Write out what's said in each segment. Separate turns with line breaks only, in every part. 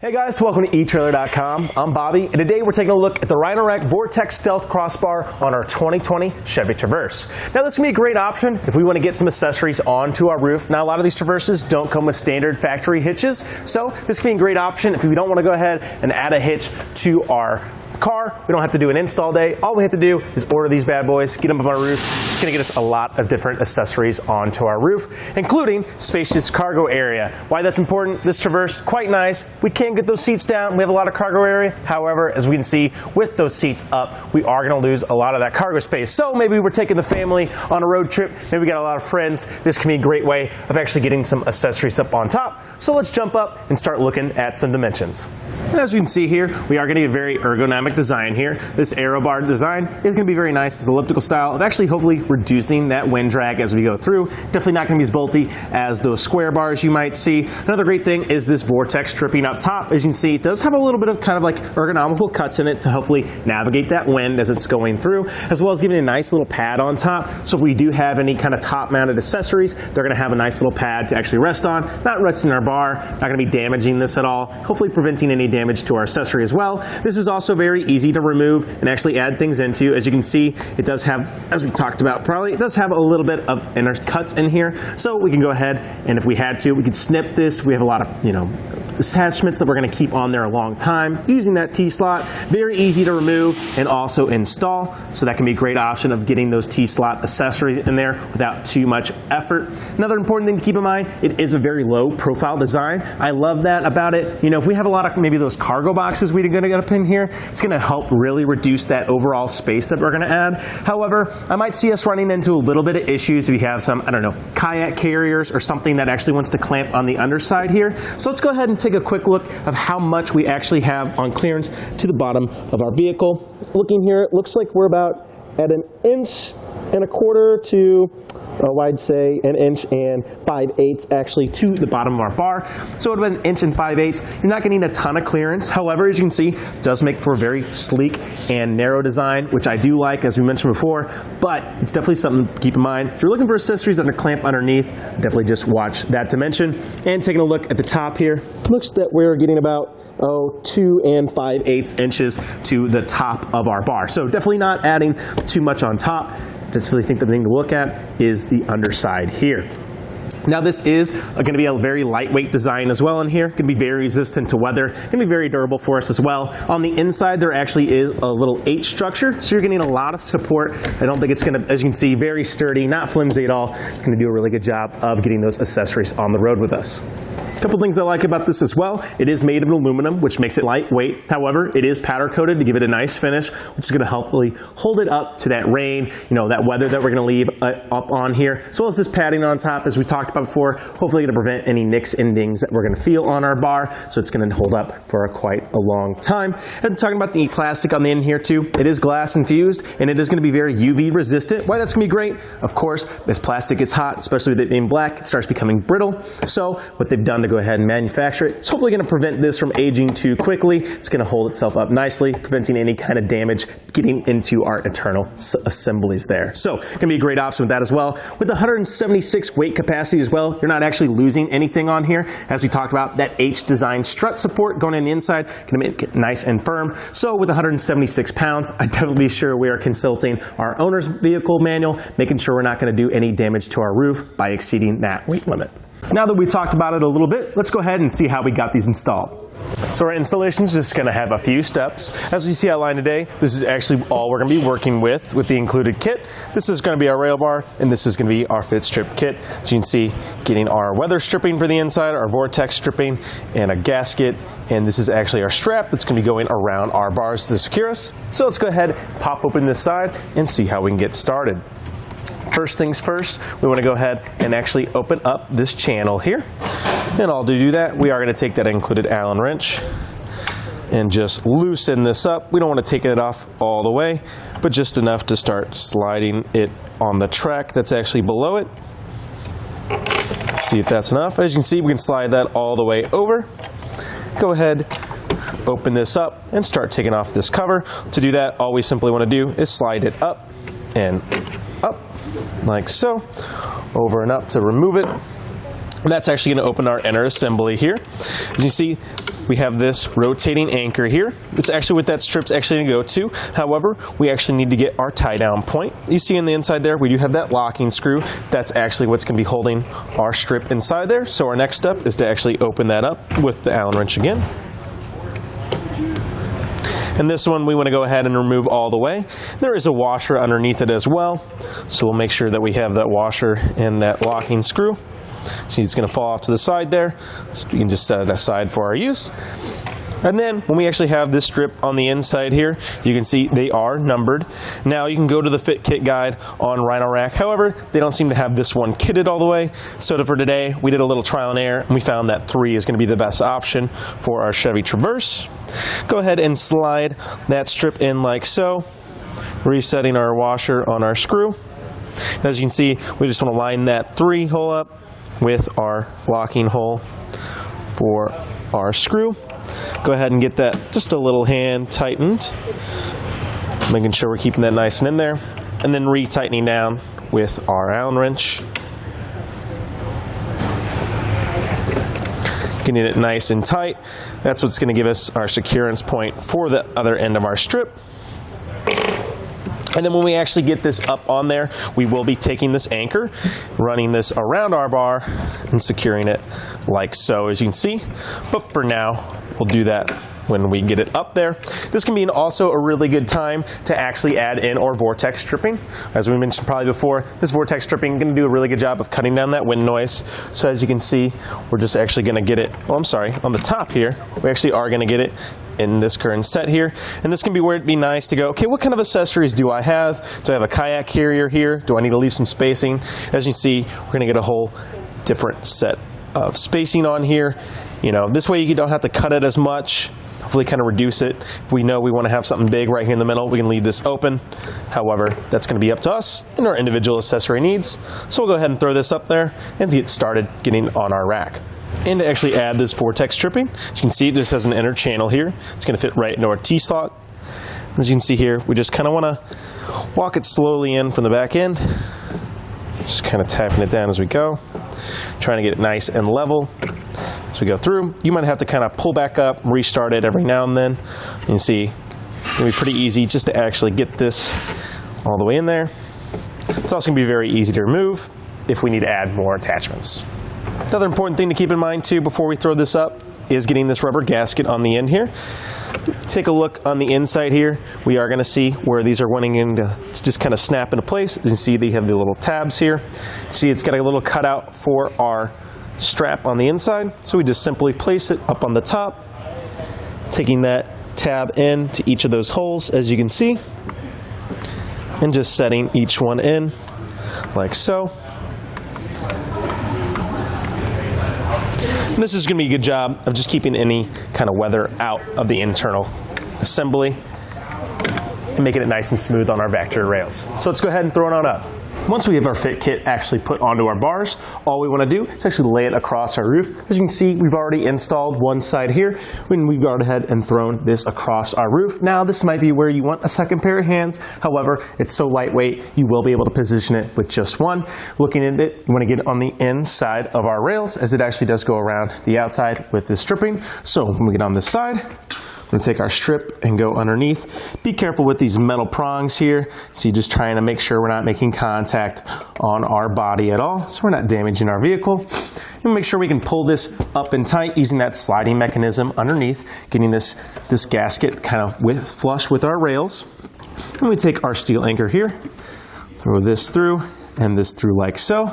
Hey guys, welcome to etrailer.com. I'm Bobby, and today we're taking a look at the Rhino-Rack Vortex Stealth Crossbar on our 2020 Chevy Traverse. Now this can be a great option if we want to get some accessories onto our roof. Now a lot of these Traverses don't come with standard factory hitches, so this can be a great option if we don't want to go ahead and add a hitch to our car. We don't have to do an install day. All we have to do is order these bad boys, get them up on our roof. It's going to get us a lot of different accessories onto our roof, including spacious cargo area. Why that's important, this Traverse, quite nice. We can get those seats down. We have a lot of cargo area. However, as we can see, with those seats up, we are going to lose a lot of that cargo space. So maybe we're taking the family on a road trip. Maybe we got a lot of friends. This can be a great way of actually getting some accessories up on top. So let's jump up and start looking at some dimensions. And as we can see here, we are going to get a very ergonomic design here. This aero bar design is going to be very nice. It's elliptical style of actually hopefully reducing that wind drag as we go through. Definitely not going to be as bolty as those square bars you might see. Another great thing is this vortex stripping up top. As you can see, it does have a little bit of kind of like ergonomical cuts in it to hopefully navigate that wind as it's going through, as well as giving a nice little pad on top. So if we do have any kind of top mounted accessories, they're going to have a nice little pad to actually rest on, not resting our bar, not going to be damaging this at all, hopefully preventing any damage to our accessory as well. This is also very easy to remove and actually add things into. As you can see, it does have, as we talked about probably, it does have a little bit of inner cuts in here. So we can go ahead and if we had to, we could snip this. We have a lot of, attachments that we're going to keep on there a long time using that T-slot. Very easy to remove and also install. So that can be a great option of getting those T-slot accessories in there without too much effort. Another important thing to keep in mind, it is a very low profile design. I love that about it. If we have a lot of maybe those cargo boxes we're going to get up in here, it's going to help really reduce that overall space that we're going to add. However, I might see us running into a little bit of issues if we have some, kayak carriers or something that actually wants to clamp on the underside here. So let's go ahead and take a quick look of how much we actually have on clearance to the bottom of our vehicle. Looking here, it looks like we're about at 1.25 inches to I'd say 1 inch and 5/8 actually to the bottom of our bar. So it would have been 1 inch and 5/8. You're not going to need a ton of clearance. However, as you can see, it does make for a very sleek and narrow design, which I do like, as we mentioned before, but it's definitely something to keep in mind. If you're looking for accessories that are clamp underneath, definitely just watch that dimension. And taking a look at the top here, looks that we're getting about 2 5/8 inches to the top of our bar. So definitely not adding too much on top. I just really think the thing to look at is the underside here. Now this is going to be a very lightweight design as well in here. Going to be very resistant to weather. Going to be very durable for us as well. On the inside there actually is a little H structure, so you're going to need a lot of support. I don't think it's going to, as you can see, very sturdy, not flimsy at all. It's going to do a really good job of getting those accessories on the road with us. A couple things I like about this as well. It is made of aluminum, which makes it lightweight. However, it is powder coated to give it a nice finish, which is going to hopefully hold it up to that rain, that weather that we're going to leave up on here, as well as this padding on top, as we talked about before, hopefully going to prevent any nicks and dings that we're going to feel on our bar, so it's going to hold up for quite a long time. And talking about the plastic on the end here too, it is glass infused, and it is going to be very UV resistant. Why that's going to be great? Of course, as plastic is hot, especially with it being black, it starts becoming brittle. So what they've done to go ahead and manufacture it, it's hopefully going to prevent this from aging too quickly. It's going to hold itself up nicely, preventing any kind of damage getting into our internal assemblies there. So going to be a great option with that as well. With the 176 weight capacity as well, you're not actually losing anything on here. As we talked about, that H design strut support going in the inside, going to make it nice and firm. So with 176 pounds, I'd definitely be sure we are consulting our owner's vehicle manual, making sure we're not going to do any damage to our roof by exceeding that weight limit. Now that we talked about it a little bit, let's go ahead and see how we got these installed. So our installation is just going to have a few steps. As we see outlined today, this is actually all we're going to be working with the included kit. This is going to be our rail bar, and this is going to be our fit strip kit. As you can see, getting our weather stripping for the inside, our vortex stripping, and a gasket. And this is actually our strap that's going to be going around our bars to secure us. So let's go ahead, pop open this side, and see how we can get started. First things first, we want to go ahead and actually open up this channel here. And all to do that, we are going to take that included Allen wrench and just loosen this up. We don't want to take it off all the way, but just enough to start sliding it on the track that's actually below it. See if that's enough. As you can see, we can slide that all the way over. Go ahead, open this up, and start taking off this cover. To do that, all we simply want to do is slide it up and up, like so, over and up to remove it. And that's actually going to open our inner assembly here. As you see, we have this rotating anchor here. It's actually what that strip's actually going to go to. However, we actually need to get our tie down point. You see on the inside there, we do have that locking screw. That's actually what's going to be holding our strip inside there. So our next step is to actually open that up with the Allen wrench again. And this one we want to go ahead and remove all the way. There is a washer underneath it as well, so we'll make sure that we have that washer and that locking screw. See, it's going to fall off to the side there, so you can just set it aside for our use. And then when we actually have this strip on the inside here, you can see they are numbered. Now you can go to the fit kit guide on Rhino Rack. However, they don't seem to have this one kitted all the way. So for today, we did a little trial and error, and we found that 3 is going to be the best option for our Chevy Traverse. Go ahead and slide that strip in like so, resetting our washer on our screw. As you can see, we just want to line that 3 hole up with our locking hole for our screw. Go ahead and get that just a little hand tightened, making sure we're keeping that nice and in there, and then retightening down with our Allen wrench. Getting it nice and tight. That's what's going to give us our securance point for the other end of our strip. And then when we actually get this up on there, we will be taking this anchor, running this around our bar, and securing it like so, as you can see. But for now, we'll do that when we get it up there. This can be also a really good time to actually add in our vortex stripping. As we mentioned probably before, this vortex stripping is going to do a really good job of cutting down that wind noise. So as you can see, we're just actually going to get it, oh I'm sorry, on the top here, we actually are going to get it in this current set here. And this can be where it'd be nice to go, okay, what kind of accessories do I have? Do I have a kayak carrier here? Do I need to leave some spacing? As you see, we're going to get a whole different set of spacing on here. You know, this way you don't have to cut it as much. Hopefully kind of reduce it. If we know we want to have something big right here in the middle, we can leave this open. However, that's going to be up to us and our individual accessory needs. So we'll go ahead and throw this up there and get started getting on our rack. And to actually add this vortex stripping, as you can see, it just has an inner channel here. It's going to fit right into our T-slot. As you can see here, we just kind of want to walk it slowly in from the back end. Just kind of tapping it down as we go, trying to get it nice and level as we go through. You might have to kind of pull back up, restart it every now and then. You can see it's going to be pretty easy just to actually get this all the way in there. It's also going to be very easy to remove if we need to add more attachments. Another important thing to keep in mind too before we throw this up is getting this rubber gasket on the end here. Take a look on the inside here. We are going to see where these are wanting to just kind of snap into place. As you can see, they have the little tabs here. See, it's got a little cutout for our strap on the inside. So we just simply place it up on the top, taking that tab in to each of those holes, as you can see, and just setting each one in like so. And this is going to be a good job of just keeping any kind of weather out of the internal assembly and making it nice and smooth on our Vector rails. So let's go ahead and throw it on up. Once we have our fit kit actually put onto our bars, all we want to do is actually lay it across our roof. As you can see, we've already installed one side here when we've gone ahead and thrown this across our roof. Now this might be where you want a second pair of hands. However, it's so lightweight, you will be able to position it with just one. Looking at it, you want to get it on the inside of our rails, as it actually does go around the outside with this stripping. So when we get on this side, we're going to take our strip and go underneath. Be careful with these metal prongs here. So you're just trying to make sure we're not making contact on our body at all, so we're not damaging our vehicle. And make sure we can pull this up and tight using that sliding mechanism underneath, getting this gasket kind of flush with our rails. And we take our steel anchor here, throw this through and this through like so.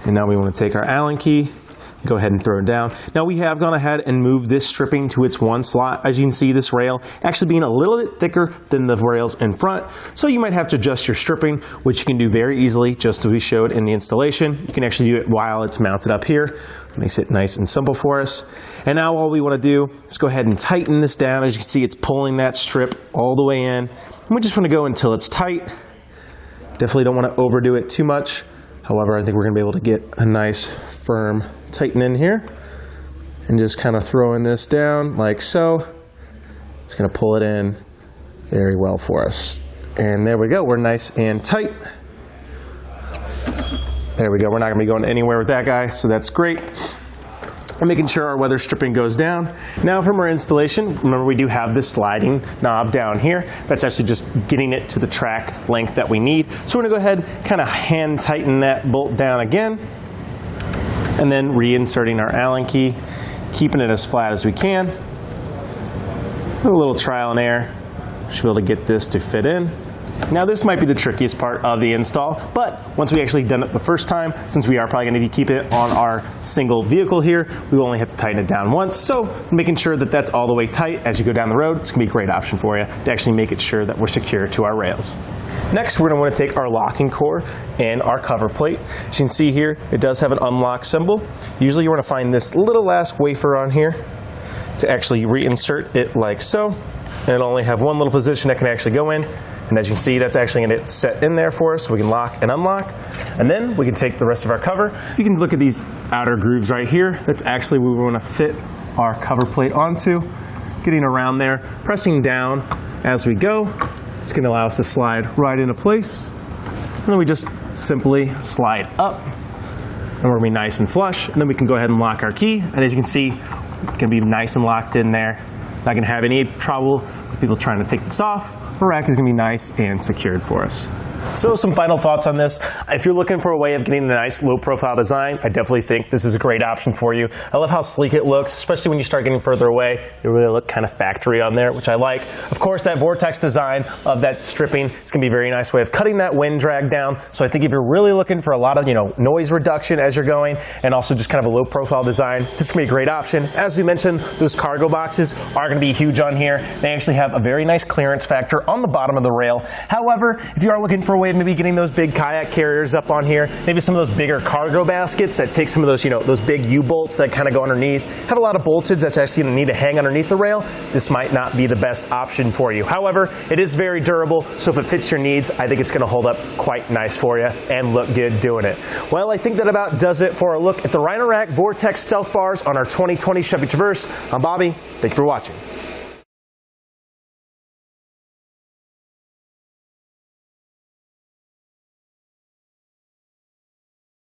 And now we want to take our Allen key, go ahead and throw it down. Now we have gone ahead and moved this stripping to its one slot. As you can see, this rail actually being a little bit thicker than the rails in front. So you might have to adjust your stripping, which you can do very easily, just as we showed in the installation. You can actually do it while it's mounted up here. Makes it nice and simple for us. And now all we want to do is go ahead and tighten this down. As you can see, it's pulling that strip all the way in. And we just want to go until it's tight. Definitely don't want to overdo it too much. However, I think we're going to be able to get a nice firm tighten in here, and just kind of throwing this down like so. It's going to pull it in very well for us. And there we go. We're nice and tight. There we go. We're not going to be going anywhere with that guy, so that's great. and making sure our weather stripping goes down. Now from our installation, remember we do have this sliding knob down here. That's actually just getting it to the track length that we need. So we're gonna go ahead, kind of hand tighten that bolt down again, and then reinserting our Allen key, keeping it as flat as we can. A little trial and error, should be able to get this to fit in. Now this might be the trickiest part of the install, but once we actually done it the first time, since we are probably going to be keeping it on our single vehicle here, we will only have to tighten it down once. So making sure that that's all the way tight as you go down the road, it's going to be a great option for you to actually make it sure that we're secure to our rails. Next, we're going to want to take our locking core and our cover plate. As you can see here, it does have an unlock symbol. Usually you want to find this little last wafer on here to actually reinsert it like so. And it'll only have one little position that can actually go in. And as you can see, that's actually going to get set in there for us so we can lock and unlock. And then we can take the rest of our cover. You can look at these outer grooves right here. That's actually where we want to fit our cover plate onto. Getting around there, pressing down as we go. It's going to allow us to slide right into place. And then we just simply slide up. And we're going to be nice and flush. And then we can go ahead and lock our key. And as you can see, it's going to be nice and locked in there. Not going to have any trouble with people trying to take this off. The rack is going to be nice and secured for us. So some final thoughts on this. If you're looking for a way of getting a nice low profile design, I definitely think this is a great option for you. I love how sleek it looks, especially when you start getting further away. It really look kind of factory on there, which I like. Of course, that vortex design of that stripping is going to be a very nice way of cutting that wind drag down. So I think if you're really looking for a lot of noise reduction as you're going, and also just kind of a low profile design, this can be a great option. As we mentioned, those cargo boxes are going to be huge on here. They actually have a very nice clearance factor on the bottom of the rail. However, if you are looking for a way of maybe getting those big kayak carriers up on here, maybe some of those bigger cargo baskets that take some of those, those big U-bolts that kind of go underneath, have a lot of boltage that's actually going to need to hang underneath the rail, this might not be the best option for you. However, it is very durable, so if it fits your needs, I think it's going to hold up quite nice for you and look good doing it. Well, I think that about does it for a look at the Rhino Rack Vortex Stealth Bars on our 2020 Chevy Traverse. I'm Bobby. Thank you for watching.